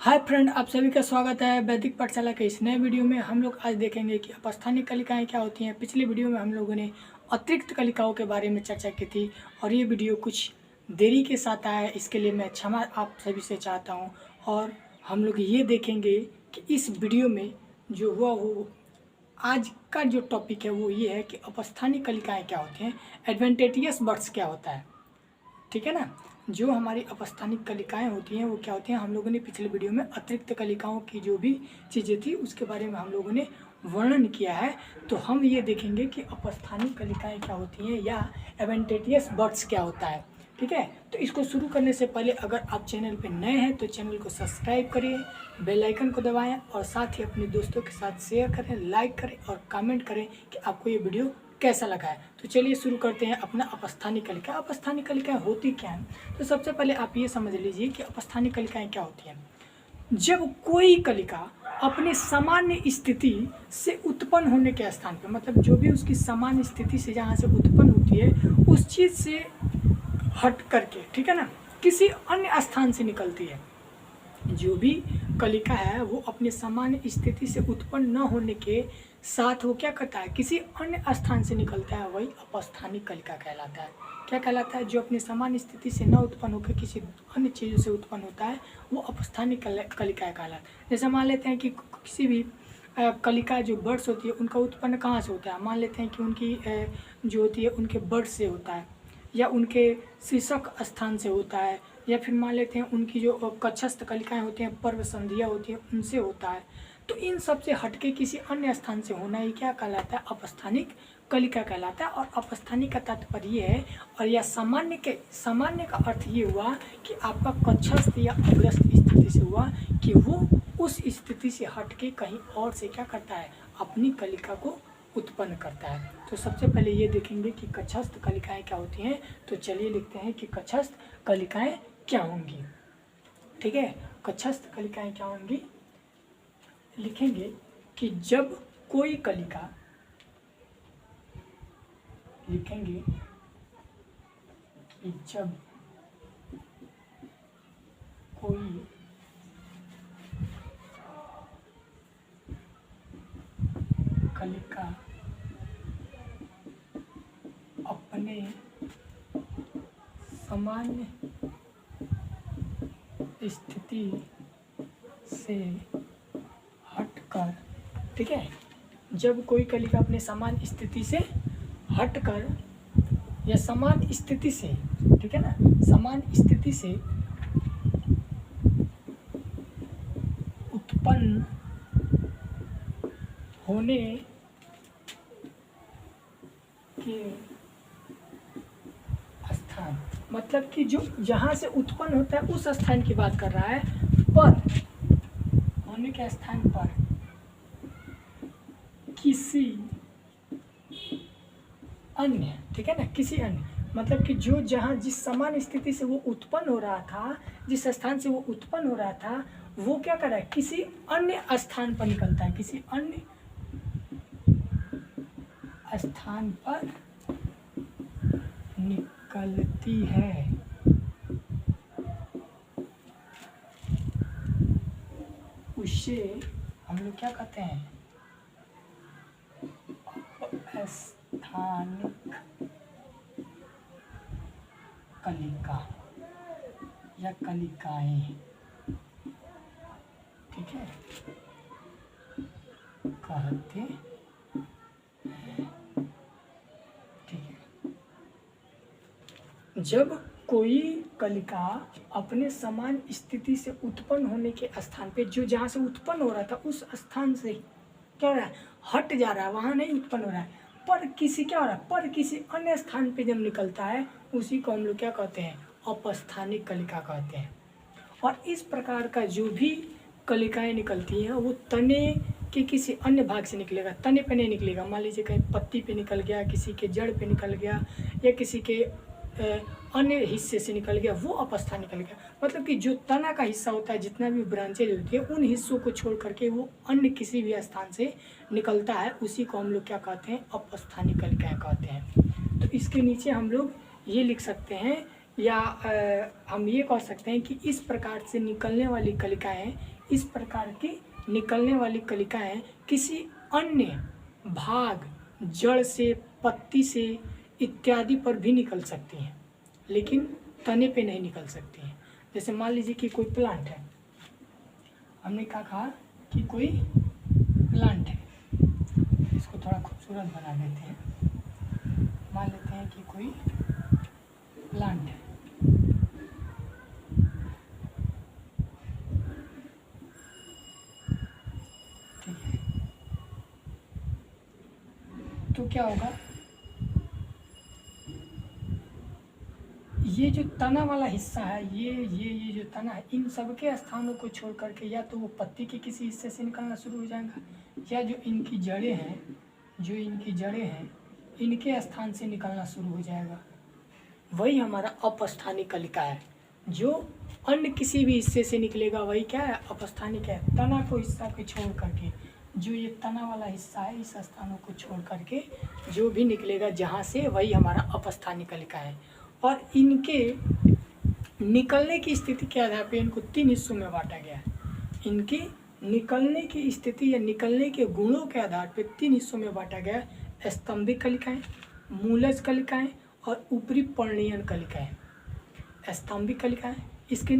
Hi friend, आप सभी का स्वागत है वैदिक पाठशाला के इस नए वीडियो में। हम लोग आज देखेंगे कि अपस्थानिक कलिकाएं क्या होती हैं। पिछले वीडियो में हम लोगों ने अतिरिक्त कलिकाओं के बारे में चर्चा की थी और ये वीडियो कुछ देरी के साथ आया है, इसके लिए मैं क्षमा आप सभी से चाहता हूँ। और हम लोग ये देखेंगे कि इस वीडियो में जो हुआ वो आज का जो टॉपिक है वो ये है कि अपस्थानिक कलिकाएँ क्या होती हैं, एडवेंटेटियस बर्ड्स क्या होता है। ठीक है ना। जो हमारी अपस्थानिक कलिकाएं होती हैं वो क्या होती हैं, हम लोगों ने पिछले वीडियो में अतिरिक्त कलिकाओं की जो भी चीज़ें थी उसके बारे में हम लोगों ने वर्णन किया है। तो हम ये देखेंगे कि अपस्थानिक कलिकाएं क्या होती हैं या एवेंटेटियस बर्ड्स क्या होता है। ठीक है, तो इसको शुरू करने से पहले अगर आप चैनल पर नए हैं तो चैनल को सब्सक्राइब करिए, बेल आइकन को दबाएं और साथ ही अपने दोस्तों के साथ शेयर करें, लाइक करें और कमेंट करें कि आपको ये वीडियो कैसा लगा है। तो चलिए शुरू करते हैं अपना अपस्थानिक कलिका। अपस्थानिक कलिकाएं होती क्या हैं, तो सबसे पहले आप ये समझ लीजिए कि अपस्थानिक कलिकाएं क्या होती हैं। जब कोई कलिका अपनी सामान्य स्थिति से उत्पन्न होने के स्थान पर, मतलब जो भी उसकी सामान्य स्थिति से जहाँ से उत्पन्न होती है उस चीज़ से हट करके, ठीक है ना, किसी अन्य स्थान से निकलती है। जो भी कलिका है वो अपने सामान्य स्थिति से उत्पन्न न होने के साथ वो क्या करता है, किसी अन्य स्थान से निकलता है, वही अपस्थानिक कलिका कहलाता है। क्या कहलाता है? जो अपनी सामान्य स्थिति से न उत्पन्न होकर किसी अन्य चीज़ से उत्पन्न होता है वो अपस्थानिक कलिका कहलाता है। जैसे मान लेते हैं कि किसी भी कलिका जो बर्ड्स होती है उनका उत्पन्न कहाँ से होता है। मान लेते हैं कि उनकी जो होती है उनके बर्ड्स से होता है, या उनके शीर्षक स्थान से होता है, या फिर मान लेते हैं उनकी जो कक्षस्थ कलिकाएं होती हैं, पर्व संधियाँ होती हैं, उनसे होता है। तो इन सब से हटके किसी अन्य स्थान से होना ही क्या कहलाता है, अपस्थानिक कलिका कहलाता है। और अपस्थानिक का तात्पर्य ये है, और यह सामान्य का अर्थ ये हुआ कि आपका कक्षस्थ या अग्रस्थ स्थिति से हुआ कि वो उस स्थिति से हटके कहीं और से क्या करता है, अपनी कलिका को उत्पन्न करता है। तो सबसे पहले ये देखेंगे कि कक्षस्थ कलिकाएं क्या होती हैं। तो चलिए लिखते हैं कि कक्षस्थ कलिकाएं क्या होंगी। ठीक है, कक्षस्थ कलिकाएं क्या होंगी, लिखेंगे कि जब कोई कलिका, लिखेंगे कि जब कोई कलिका अपने सामान्य स्थिति से हटकर, ठीक है, जब कोई कलिका अपने सामान्य स्थिति से हटकर या समान स्थिति से, ठीक है ना, समान स्थिति से उत्पन्न होने के स्थान, मतलब कि जो जहाँ से उत्पन्न होता है उस स्थान की बात कर रहा है, पर होने के स्थान पर किसी अन्य, ठीक है ना, किसी अन्य, मतलब कि जो जहाँ जिस समान स्थिति से वो उत्पन्न हो रहा था, जिस स्थान से वो उत्पन्न हो रहा था, वो क्या कर रहा है, किसी अन्य स्थान पर निकलता है, किसी अन्य स्थान पर निकलती है। उसे हम लोग क्या कहते हैं, अपस्थानिक कलिका या कलिकाएं, ठीक है, कहते हैं। ठीक है, जब कोई कलिका अपने समान स्थिति से उत्पन्न होने के स्थान पे, जो जहाँ से उत्पन्न हो रहा था उस स्थान से क्या हो रहा है, हट जा रहा है, वहाँ नहीं उत्पन्न हो रहा है, पर किसी क्या हो रहा है, पर किसी अन्य स्थान पे जब निकलता है उसी को हम लोग क्या कहते हैं, अपस्थानिक कलिका कहते हैं। और इस प्रकार का जो भी कलिकाएं निकलती हैं वो तने के किसी अन्य भाग से निकलेगा, तने पे नहीं निकलेगा। मान लीजिए कहीं पत्ती पे निकल गया, किसी के जड़ पे निकल गया, या किसी के अन्य हिस्से से निकल गया, वो अपस्थानिक कलिका। मतलब कि जो तना का हिस्सा होता है, जितना भी ब्रांचेज होती है, उन हिस्सों को छोड़ करके वो अन्य किसी भी स्थान से निकलता है, उसी को हम लोग क्या कहते हैं, अपस्थानिक कलिकाएं कहते हैं। तो इसके नीचे हम लोग ये लिख सकते हैं, या हम ये कह सकते हैं कि इस प्रकार से निकलने वाली कलिकाएं, इस प्रकार की निकलने वाली कलिकाएं किसी अन्य भाग, जड़ से, पत्ती से इत्यादि पर भी निकल सकती हैं, लेकिन तने पे नहीं निकल सकती हैं। जैसे मान लीजिए कि कोई प्लांट है, हमने क्या कहा कि कोई प्लांट है, इसको थोड़ा खूबसूरत बना देते हैं। मान लेते हैं कि कोई प्लांट है, ठीक है, तो क्या होगा, ये जो तना वाला हिस्सा है, ये जो तना है, इन सब के स्थानों को छोड़ करके या तो वो पत्ती के किसी हिस्से से निकलना शुरू हो जाएगा, या जो इनकी जड़ें हैं, जो इनकी जड़ें हैं, इनके स्थान से निकलना शुरू हो जाएगा। वही हमारा अपस्थानिक कलिका है। जो अन्य किसी भी हिस्से से निकलेगा वही क्या है, अपस्थानिक है। तना को हिस्सा को छोड़ करके, जो ये तना वाला हिस्सा है, इस स्थानों को छोड़ करके जो भी निकलेगा जहाँ से, वही हमारा अपस्थानिक कलिका है। और इनके निकलने की स्थिति के आधार पर इनको 3 हिस्सों में बांटा गया है। इनकी निकलने की स्थिति या निकलने के गुणों के आधार पर 3 हिस्सों में बांटा गया है। स्तंभिक कलिकाएं, मूलज कलिकाएं और ऊपरी पर्णयन कलिकाएं। स्तंभिक कलिकाएं, इसके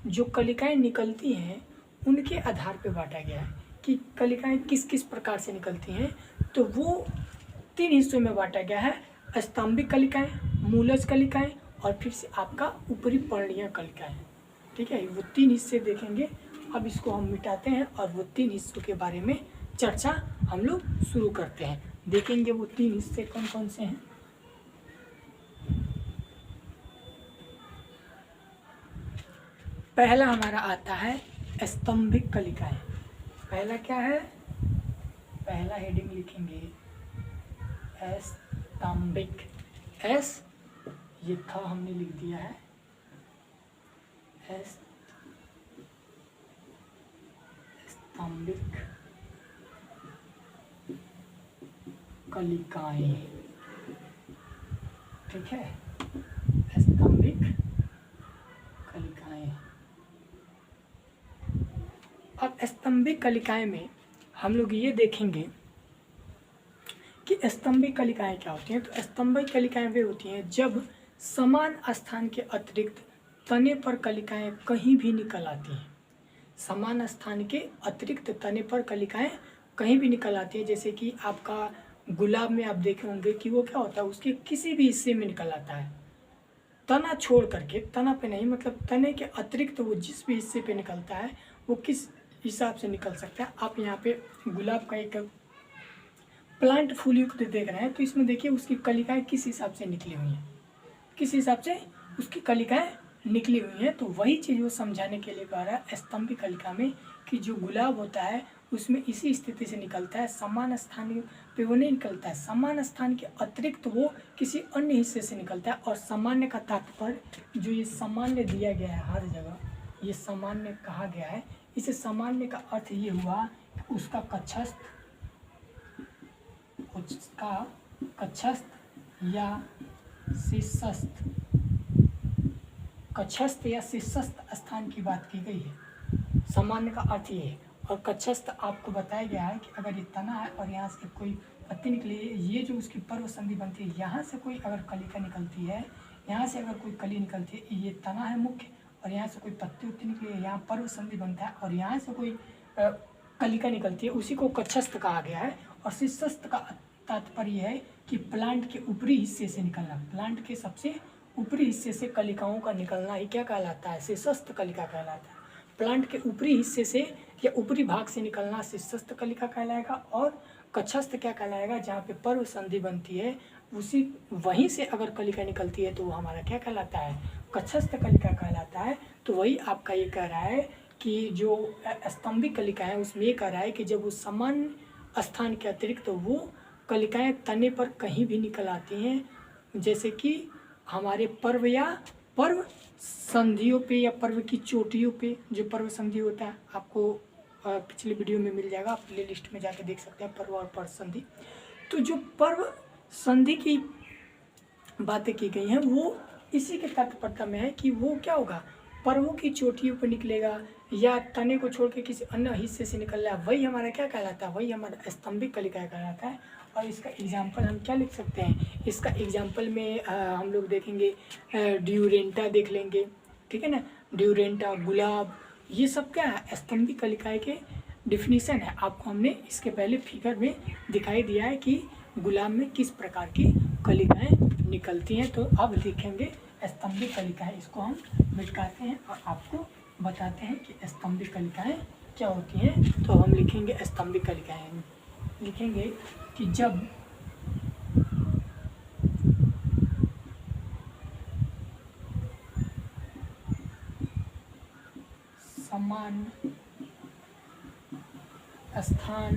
जो कलिकाएं निकलती हैं उनके आधार पर बांटा गया है कि कलिकाएं किस किस प्रकार से निकलती हैं। तो वो 3 हिस्सों में बांटा गया है, स्तंभिक कलिकाएं, मूलज कलिकाएं और फिर से आपका ऊपरी पर्णीय कलिकाएं। ठीक है, वो 3 हिस्से देखेंगे। अब इसको हम मिटाते हैं और वो 3 हिस्सों के बारे में चर्चा हम लोग शुरू करते हैं। देखेंगे वो 3 हिस्से कौन कौन से हैं। पहला हमारा आता है स्तंभिक कलिकाएं। पहला क्या है, पहला हेडिंग लिखेंगे स्तंभिक। एस ये था, हमने लिख दिया है स्तंभिक कलिकाएं। ठीक है, स्तंभिक कलिकाएं। अब स्तंभिक कलिकाएं में हम लोग ये देखेंगे कि स्तंभिक कलिकाएं क्या होती हैं। तो स्तंभिक कलिकाएं वे होती हैं जब समान स्थान के अतिरिक्त तने पर कलिकाएं कहीं भी निकल आती हैं। समान स्थान के अतिरिक्त तने पर कलिकाएं कहीं भी निकल आती है। जैसे कि आपका गुलाब में आप देखे होंगे कि वो क्या होता है, उसके किसी भी हिस्से में निकल आता है, तना छोड़ करके, तना पे नहीं, मतलब तने के अतिरिक्त वो जिस भी हिस्से पे निकलता है वो किस हिसाब से निकल सकता है। आप यहाँ पे गुलाब का एक प्लांट फूल युक्त देख रहे हैं, तो इसमें देखिए उसकी कलिकाएं किस हिसाब से निकली हुई हैं, किस हिसाब से उसकी कलिकाएं निकली हुई हैं। तो वही चीज़ वो समझाने के लिए कह रहा है स्तंभिक कलिका में कि जो गुलाब होता है उसमें इसी स्थिति से निकलता है, समान स्थान पे वो नहीं निकलता है, समान स्थान के अतिरिक्त वो किसी अन्य हिस्से से निकलता है। और सामान्य का तात्पर्य, जो ये सामान्य दिया गया है हर जगह, ये सामान्य कहा गया है, इसे सामान्य का अर्थ ये हुआ कि उसका कक्षस्थ या शीर्षस्थ, कक्षस्थ या शीर्षस्थ स्थान की बात की गई है। सामान्य का अर्थ ये है। और कक्षस्थ आपको बताया गया है कि अगर ये तना है और यहाँ से कोई पत्ती निकली है, ये जो उसकी पर्व संधि बनती है, यहाँ से कोई अगर कलिका निकलती है, यहाँ से अगर कोई कली निकलती है, ये तना है मुख्य, और यहाँ से कोई पत्ती उत्ती निकली है, यहाँ पर्व संधि बनता है, और यहाँ से कोई कलिका निकलती है, उसी को कक्षस्थ कहा गया है। और शीर्षस्थ का तात्पर्य है कि प्लांट के ऊपरी हिस्से से निकलना, प्लांट के सबसे ऊपरी हिस्से से कलिकाओं का निकलना ही क्या कहलाता है, शीर्षस्थ कलिका कहलाता है। प्लांट के ऊपरी हिस्से से या ऊपरी भाग से निकलना शीर्षस्थ कलिका कहलाएगा। और कक्षस्थ क्या कहलाएगा, जहाँ पे पर्व संधि बनती है उसी वहीं से अगर कलिका निकलती है तो वो हमारा क्या कहलाता है, कक्षस्थ कलिका कहलाता है। तो वही आपका ये कह रहा है कि जो स्तंभिक कलिका है उसमें ये कह रहा है कि जब वो समान स्थान के अतिरिक्त तो वो कलिकाएं तने पर कहीं भी निकल आती हैं, जैसे कि हमारे पर्व या पर्व संधियों पे या पर्व की चोटियों पे जो पर्व संधि होता है, आपको पिछले वीडियो में मिल जाएगा, आप प्ले लिस्ट में जाके देख सकते हैं पर्व और पर्व संधि। तो जो पर्व संधि की बातें की गई हैं वो इसी के तात्पर्य में है कि वो क्या होगा, पर्वों की चोटियों पर निकलेगा या तने को छोड़ के किसी अन्य हिस्से से निकल रहा है, वही हमारा क्या कहलाता है, वही हमारा स्तंभिक कलिकाएं कहलाता है। और इसका एग्जाम्पल हम क्या लिख सकते हैं, इसका एग्जाम्पल में हम लोग देखेंगे ड्यूरेंटा देख लेंगे, ठीक है ना। ड्यूरेंटा, गुलाब, ये सब क्या है, स्तंभिक कलिकाएं के डिफिनीसन है। आपको हमने इसके पहले फिगर में दिखाई दिया है कि गुलाब में किस प्रकार की कलिकाएं निकलती हैं। तो अब लिखेंगे स्तंभिक कलिकाएं, इसको हम मिटाते हैं और आपको बताते हैं कि स्तंभिक कलिकाएं क्या होती हैं। तो हम लिखेंगे स्तंभिक कलिकाएं, लिखेंगे कि जब समान स्थान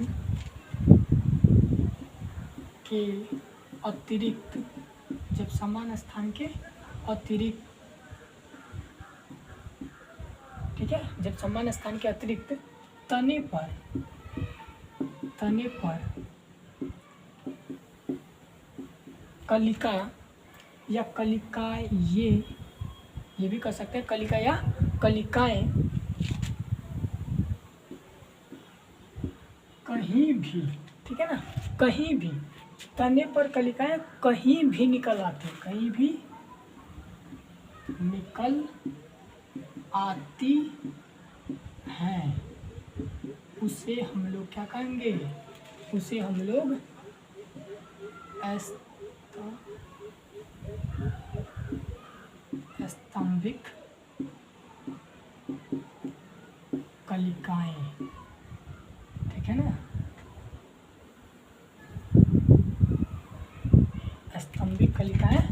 के अतिरिक्त, जब समान स्थान के अतिरिक्त, ठीक है, जब समान स्थान के अतिरिक्त तने पर कलिका या कलिकाएं, ये भी कर सकते हैं, कलिका या कलिकाएं कहीं भी, ठीक है ना, कहीं भी तने पर कलिकाएं कहीं भी निकल आती हैं, कहीं भी निकल आती हैं, उसे हम लोग क्या कहेंगे, उसे हम लोग स्तंभिक कलिकाएं, ठीक है ना, स्तंभिक कलिकाएं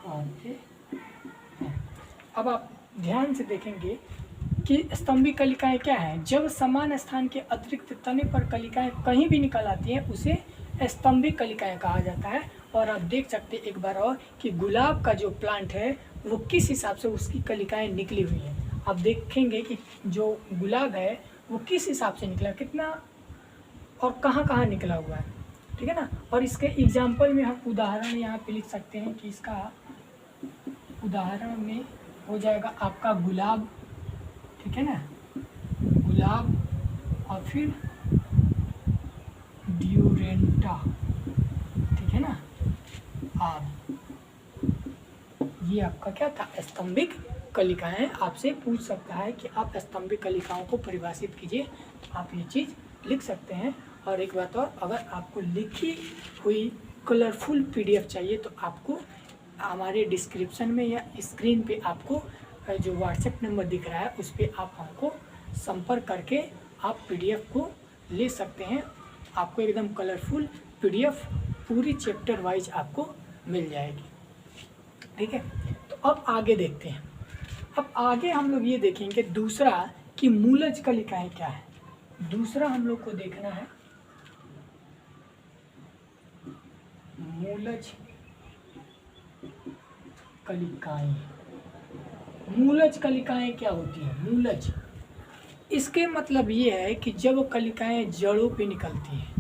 कहते हैं। अब आप ध्यान से देखेंगे कि स्तंभिक कलिकाएं क्या है, जब समान स्थान के अतिरिक्त तने पर कलिकाएं कहीं भी निकल आती हैं उसे स्तंभिक कलिकाएं कहा जाता है। और आप देख सकते हैं एक बार और कि गुलाब का जो प्लांट है वो किस हिसाब से उसकी कलिकाएं निकली हुई हैं। आप देखेंगे कि जो गुलाब है वो किस हिसाब से निकला, कितना और कहाँ कहाँ निकला हुआ है, ठीक है ना। और इसके एग्जाम्पल में हम उदाहरण यहाँ पे लिख सकते हैं कि इसका उदाहरण में हो जाएगा आपका गुलाब, ठीक है ना, गुलाब और फिर ड्यूरेंटा, ठीक है ना। अब ये आपका क्या था, स्तंभिक कलिकाएं। आपसे पूछ सकता है कि आप स्तंभिक कलिकाओं को परिभाषित कीजिए, तो आप ये चीज़ लिख सकते हैं। और एक बात और, अगर आपको लिखी हुई कलरफुल पीडीएफ चाहिए तो आपको हमारे डिस्क्रिप्शन में या स्क्रीन पे आपको जो व्हाट्सएप नंबर दिख रहा है उस पर आप हमको संपर्क करके आप पीडीएफ को ले सकते हैं। आपको एकदम कलरफुल पीडीएफ पूरी चैप्टर वाइज आपको मिल जाएगी, ठीक है। तो अब आगे देखते हैं। अब आगे हम लोग ये देखेंगे दूसरा कि मूलज कलिकाएं क्या है। दूसरा हम लोग को देखना है मूलज कलिकाएं। मूलज कलिकाएं क्या होती हैं, मूलज, इसके मतलब ये है कि जब कलिकाएं जड़ों पे निकलती हैं।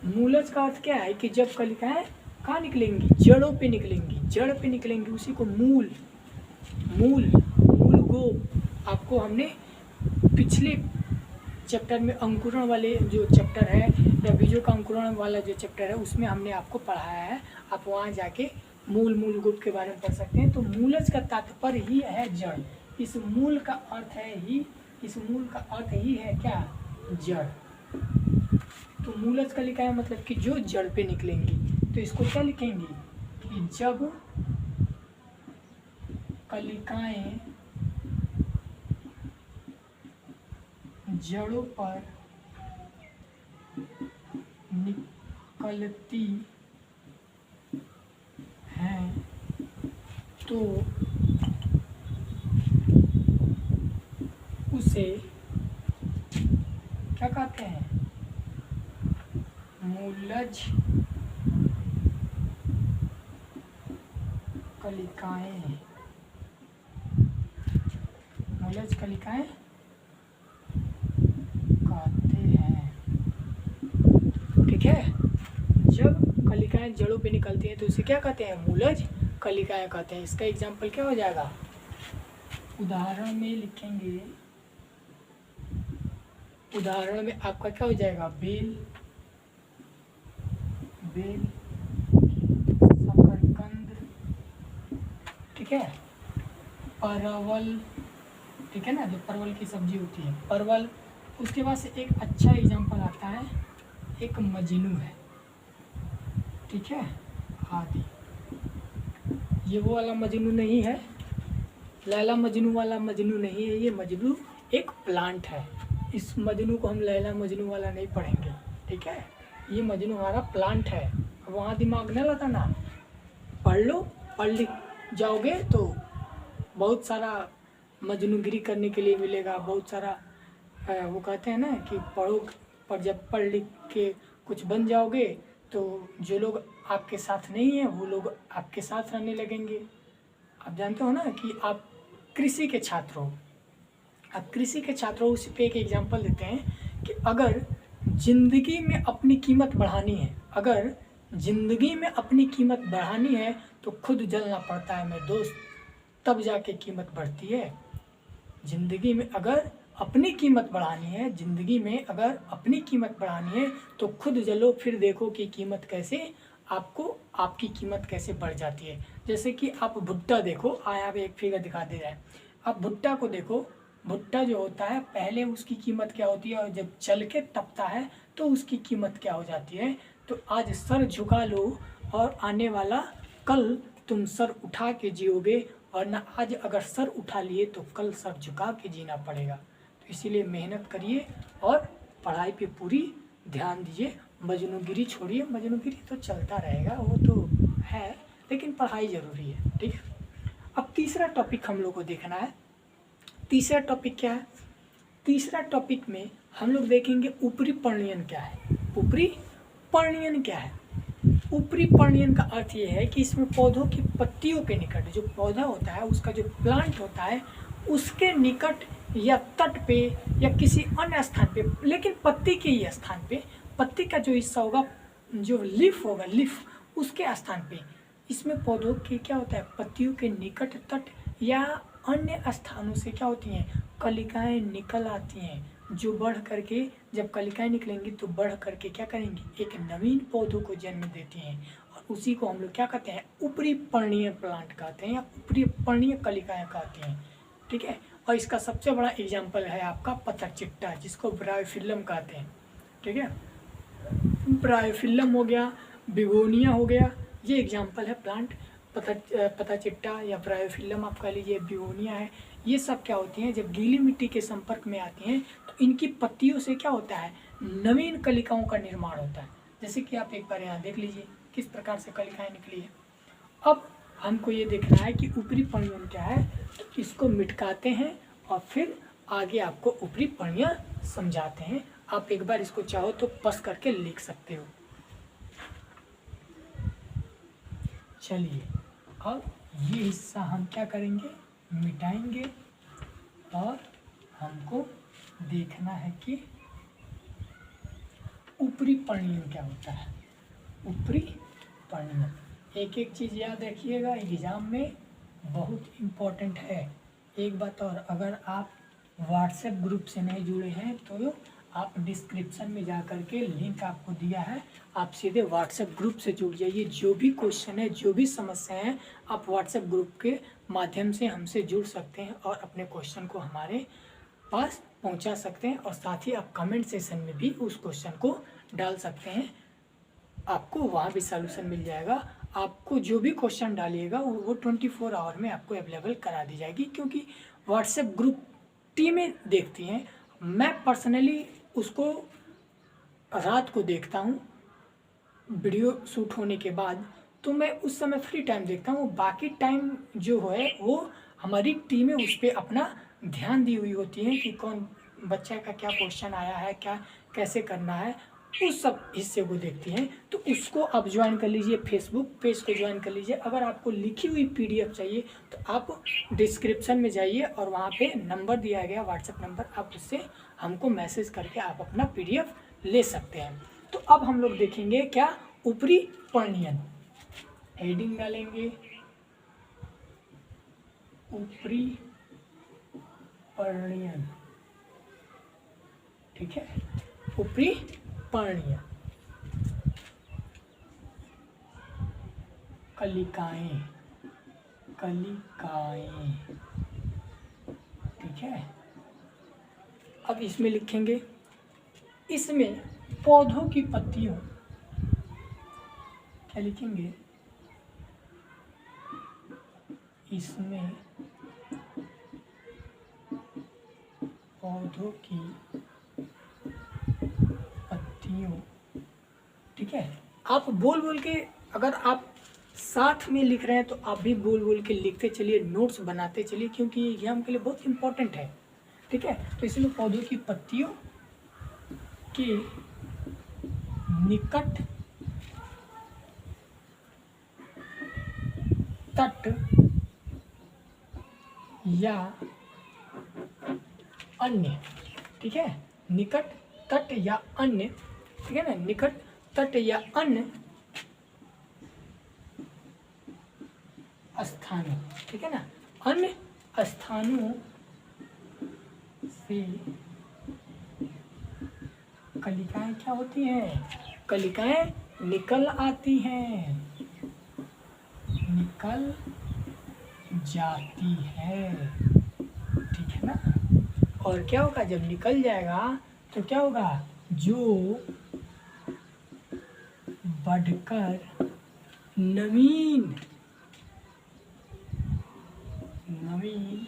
मूलज का अर्थ क्या है कि जब कलिकाएं कहाँ निकलेंगी, जड़ों पे निकलेंगी, जड़ पे निकलेंगी, उसी को मूल गो। आपको हमने पिछले चैप्टर में अंकुरण वाले जो चैप्टर है या बीजों का अंकुरण वाला जो चैप्टर है उसमें हमने आपको पढ़ाया है, आप वहाँ जाके मूल गुप के बारे में पढ़ सकते हैं। तो मूलज का तात्पर्य ही है जड़, इस मूल का अर्थ ही है क्या, जड़। तो मूलज कलिकाएं मतलब कि जो जड़ पे निकलेंगी, तो इसको क्या लिखेंगे कि जब कलिकाएं जड़ों पर निकलती हैं तो उसे क्या कहते हैं, मूलज कलिकाएं। मूलज कलिकाएं कहते हैं, ठीक है। जब कलिकाएं जड़ों पे निकलती हैं तो उसे क्या कहते हैं, मूलज कलिकाएं कहते हैं। इसका एग्जाम्पल क्या हो जाएगा, उदाहरण में लिखेंगे, उदाहरण में आपका क्या हो जाएगा, बेल, बेल, शकरकंद, ठीक है, परवल, ठीक है ना, जो परवल की सब्जी होती है परवल। उसके बाद से एक अच्छा एग्जाम्पल आता है, एक मजनू है, ठीक है, आदि। ये वो वाला मजनू नहीं है, लैला मजनू वाला मजनू नहीं है, ये मजनू एक प्लांट है। इस मजनू को हम लैला मजनू वाला नहीं पढ़ेंगे, ठीक है, ये मजनू हमारा प्लांट है। वहाँ दिमाग न लगाना, पढ़ लो, पढ़ लिख जाओगे तो बहुत सारा मजनूगिरी करने के लिए मिलेगा, बहुत सारा वो कहते हैं ना कि पढ़ो, पर जब पढ़ लिख के कुछ बन जाओगे तो जो लोग आपके साथ नहीं हैं वो लोग आपके साथ रहने लगेंगे। आप जानते हो ना कि आप कृषि के छात्र हो, आप कृषि के छात्र हो, उसी पे एक एग्जांपल देते हैं कि अगर ज़िंदगी में अपनी कीमत बढ़ानी है, अगर ज़िंदगी में अपनी कीमत बढ़ानी है तो खुद जलना पड़ता है मेरे दोस्त, तब जाके कीमत बढ़ती है। ज़िंदगी में अगर अपनी कीमत बढ़ानी है, ज़िंदगी में अगर अपनी कीमत बढ़ानी है तो खुद जलो, फिर देखो कि कीमत कैसे आपको, आपकी कीमत कैसे बढ़ जाती है। जैसे कि आप भुट्टा देखो, यहाँ पे एक फिगर दिखा दे रहा है, आप भुट्टा को देखो, भुट्टा जो होता है पहले उसकी कीमत क्या होती है और जब चल के तपता है तो उसकी कीमत क्या हो जाती है। तो आज सर झुका लो और आने वाला कल तुम सर उठा के जियोगे, और ना आज अगर सर उठा लिए तो कल सर झुका के जीना पड़ेगा। तो इसीलिए मेहनत करिए और पढ़ाई पे पूरी ध्यान दीजिए, मजनूगिरी छोड़िए, मजनूगिरी तो चलता रहेगा, वो तो है, लेकिन पढ़ाई ज़रूरी है, ठीक है। अब तीसरा टॉपिक हम लोग को देखना है। तीसरा टॉपिक क्या है, तीसरा टॉपिक में हम लोग देखेंगे ऊपरी पर्णयन क्या है। ऊपरी पर्णयन क्या है, ऊपरी पर्णयन का अर्थ ये है कि इसमें पौधों की पत्तियों के निकट, जो पौधा होता है उसका जो प्लांट होता है उसके निकट या तट पे या किसी अन्य स्थान पे, लेकिन पत्ती के ही स्थान पे, पत्ती का जो हिस्सा होगा, जो लीफ होगा, लीफ उसके स्थान पे, इसमें पौधों के क्या होता है, पत्तियों के निकट, तट या अन्य स्थानों से क्या होती हैं, कलिकाएं निकल आती हैं, जो बढ़ करके, जब कलिकाएं निकलेंगी तो बढ़ करके क्या करेंगी, एक नवीन पौधों को जन्म देती हैं, और उसी को हम लोग क्या कहते हैं, ऊपरी पर्णीय प्लांट कहते हैं या ऊपरी पर्णीय कलिकाएं कहते हैं, ठीक है। और इसका सबसे बड़ा एग्जाम्पल है आपका पतरचिट्टा, जिसको ब्रायोफिल्लम कहते हैं, ठीक है। ब्रायोफिल्लम हो गया, बिगोनिया हो गया, ये एग्जाम्पल है प्लांट। पतरचिट्टा या ब्रायोफिल्लम आप कह लीजिए, बिगोनिया है, ये सब क्या होती हैं, जब गीली मिट्टी के संपर्क में आती हैं तो इनकी पत्तियों से क्या होता है, नवीन कलिकाओं का निर्माण होता है। जैसे कि आप एक बार यहाँ देख लीजिए किस प्रकार से कलिकाएं निकली है। अब हमको ये देखना है कि ऊपरी पर्णयन क्या है, तो इसको मिटकाते हैं और फिर आगे आपको ऊपरी पर्णयन समझाते हैं। आप एक बार इसको चाहो तो पस करके लिख सकते हो। चलिए अब ये हिस्सा हम क्या करेंगे, मिटाएंगे, और हमको देखना है कि ऊपरी पर्णयन क्या होता है। ऊपरी पर्णयन, एक एक चीज़ याद रखिएगा, एग्जाम में बहुत इम्पोर्टेंट है। एक बात और, अगर आप व्हाट्सएप ग्रुप से नहीं जुड़े हैं तो आप डिस्क्रिप्शन में जा कर के लिंक आपको दिया है, आप सीधे व्हाट्सएप ग्रुप से जुड़ जाइए। जो भी क्वेश्चन है, जो भी समस्या है, आप व्हाट्सएप ग्रुप के माध्यम से हमसे जुड़ सकते हैं और अपने क्वेश्चन को हमारे पास पहुंचा सकते हैं, और साथ ही आप कमेंट सेशन में भी उस क्वेश्चन को डाल सकते हैं, आपको वहाँ भी सॉल्यूशन मिल जाएगा। आपको जो भी क्वेश्चन डालिएगा वो 24 आवर में आपको अवेलेबल करा दी जाएगी, क्योंकि व्हाट्सएप ग्रुप टीमें देखती हैं, मैं पर्सनली उसको रात को देखता हूँ वीडियो शूट होने के बाद, तो मैं उस समय फ्री टाइम देखता हूँ, बाकी टाइम जो है वो हमारी टीमें उस पर अपना ध्यान दी हुई होती हैं कि कौन बच्चा का क्या क्वेश्चन आया है, क्या कैसे करना है, उस सब हिस्से को देखती हैं। तो उसको आप ज्वाइन कर लीजिए, फेसबुक पेज को ज्वाइन कर लीजिए। अगर आपको लिखी हुई PDF चाहिए तो आप डिस्क्रिप्शन में जाइए और वहाँ पे नंबर दिया गया, व्हाट्सएप नंबर, आप उससे हमको मैसेज करके आप अपना PDF ले सकते हैं। तो अब हम लोग देखेंगे क्या, ऊपरी पर्णियन, हेडिंग डालेंगे ऊपरी पर्णियन, ठीक है, ऊपरी पर्णियन, कलिकाएं, कलिकाएं, ठीक है। अब इसमें लिखेंगे, इसमें पौधों की पत्तियों, क्या लिखेंगे, इसमें पौधों की पत्तियों, ठीक है। आप बोल बोल के, अगर आप साथ में लिख रहे हैं तो आप भी बोल बोल के लिखते चलिए, नोट्स बनाते चलिए, क्योंकि ये एग्जाम के लिए बहुत इंपॉर्टेंट है, ठीक है। तो इसमें पौधों की पत्तियों के निकट तट या अन्य, ठीक है, निकट तट या अन्य, ठीक है ना, निकट तट या अन्य स्थानों, ठीक है ना, अन्य स्थानों से कलिकाएं क्या होती हैं, कलिकाएं निकल आती हैं, निकल जाती है, ठीक है ना। और क्या होगा, जब निकल जाएगा तो क्या होगा, जो बढ़कर नवीन नवीन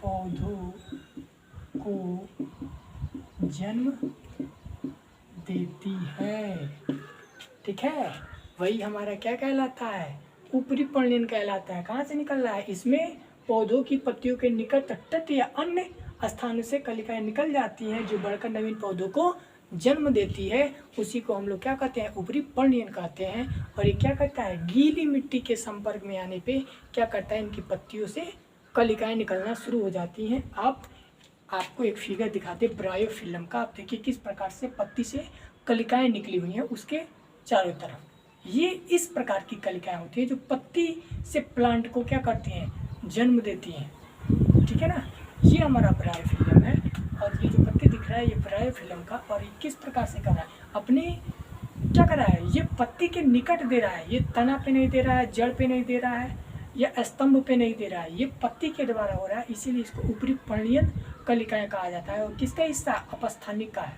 पौधों को जन्म देती है, ठीक है। वही हमारा क्या कहलाता है, ऊपरी पर्णियन कहलाता है। कहाँ से निकल रहा है, इसमें पौधों की पत्तियों के निकट तट या अन्य स्थानों से कलिकाएं निकल जाती हैं, जो बढ़कर नवीन पौधों को जन्म देती है, उसी को हम लोग क्या कहते हैं, ऊपरी पर्णियन कहते हैं। और ये क्या करता है, गीली मिट्टी के संपर्क में आने पे क्या करता है, इनकी पत्तियों से कलिकाएं निकलना शुरू हो जाती हैं। आपको एक फिगर दिखाते ब्रायोफिल्म का, आप देखिए किस प्रकार से पत्ती से कलिकाएं निकली हुई हैं उसके चारों तरफ। ये इस प्रकार की कलिकाएं होती है जो पत्ती से प्लांट को क्या करती हैं, जन्म देती हैं, ठीक है ना। ये हमारा ब्रायोफिल्म है, और ये जो पत्ती दिख रहा है ये ब्रायोफिल्म का, और ये किस प्रकार से कर रहा है, अपने क्या कर रहा है, ये पत्ती के निकट दे रहा है, ये तना पे नहीं दे रहा है, जड़ पे नहीं दे रहा है, या स्तंभ पे नहीं दे रहा है, ये पत्ती के द्वारा हो रहा है, इसीलिए इसको ऊपरी पर्णियन कलिकाएं कहा जाता है। और किसका हिस्सा, अपस्थानिक का है,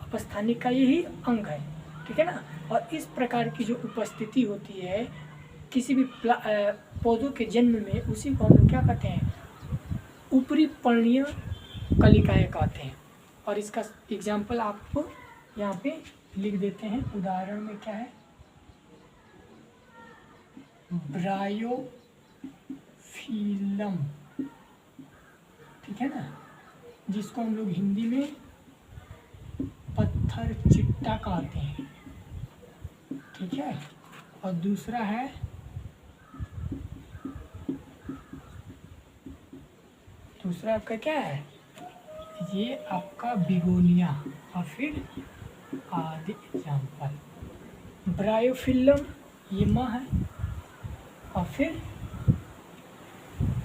अपस्थानिक का यही अंग है, ठीक है ना। और इस प्रकार की जो उपस्थिति होती है किसी भी पौधों के जन्म में, उसी को हम लोग क्या कहते हैं, ऊपरी पर्णीय कलिकाएं कहते हैं। और इसका एग्जाम्पल आपको यहाँ पे लिख देते हैं, उदाहरण में क्या है, ब्रायोफिल्म, ठीक है ना, जिसको हम लोग हिंदी में पत्थर चिट्टा कहते हैं, ठीक है। और दूसरा है दूसरा आपका क्या है, ये आपका बिगोनिया, और फिर आदि एग्जाम्पल। ब्रायोफिल्म ये माँ है, और फिर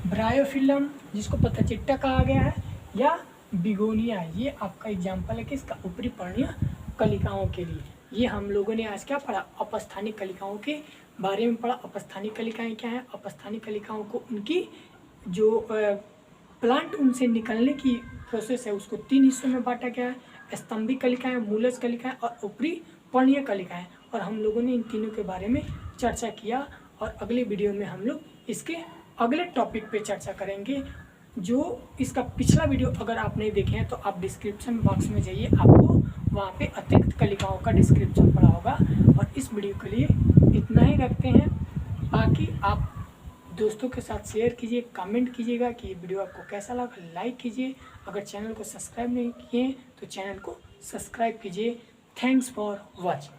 ब्रायोफिल्म जिसको पत्थर चिट्टा कहा गया है, या बिगोनिया, ये आपका एग्जाम्पल है किसका, ऊपरी पर्णीय कलिकाओं के लिए। ये हम लोगों ने आज क्या पढ़ा, अपस्थानिक कलिकाओं के बारे में पढ़ा। अपस्थानिक कलिकाएं क्या है, अपस्थानिक कलिकाओं को उनकी जो प्लांट उनसे निकलने की प्रोसेस है उसको 3 हिस्सों में बांटा गया है, स्तंभी कलिकाएं, मूलज कलिकाएं और ऊपरी पर्णीय कलिकाएं। और हम लोगों ने इन तीनों के बारे में चर्चा किया, और अगले वीडियो में हम लोग इसके अगले टॉपिक पे चर्चा करेंगे। जो इसका पिछला वीडियो अगर आप नहीं देखे हैं तो आप डिस्क्रिप्शन बॉक्स में जाइए, आपको वहाँ पे अतिरिक्त कलिकाओं का डिस्क्रिप्शन पड़ा होगा। और इस वीडियो के लिए इतना ही रखते हैं, बाकी आप दोस्तों के साथ शेयर कीजिए, कमेंट कीजिएगा कि ये वीडियो आपको कैसा लगा, लाइक कीजिए। अगर चैनल को सब्सक्राइब नहीं किए तो चैनल को सब्सक्राइब कीजिए। Thanks for watching.